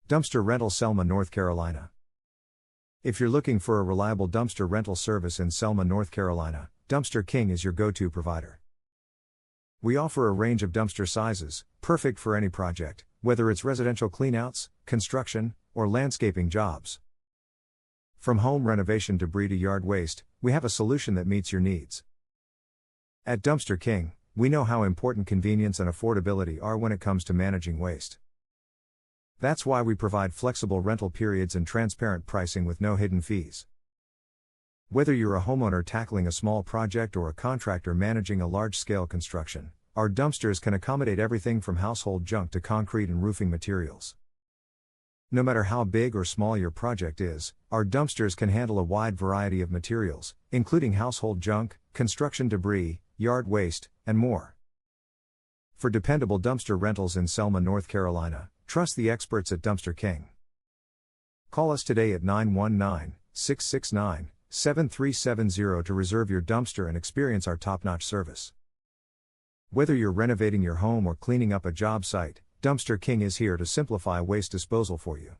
Dumpster Rental Selma, North Carolina. If you're looking for a reliable dumpster rental service in Selma, North Carolina, Dumpster King is your go-to provider. We offer a range of dumpster sizes, perfect for any project, whether it's residential cleanouts, construction, or landscaping jobs. From home renovation debris to yard waste, we have a solution that meets your needs. At Dumpster King, we know how important convenience and affordability are when it comes to managing waste. That's why we provide flexible rental periods and transparent pricing with no hidden fees. Whether you're a homeowner tackling a small project or a contractor managing a large-scale construction, our dumpsters can accommodate everything from household junk to concrete and roofing materials. No matter how big or small your project is, our dumpsters can handle a wide variety of materials, including household junk, construction debris, yard waste, and more. For dependable dumpster rentals in Selma, North Carolina, trust the experts at Dumpster King. Call us today at 919-669-7370 to reserve your dumpster and experience our top-notch service. Whether you're renovating your home or cleaning up a job site, Dumpster King is here to simplify waste disposal for you.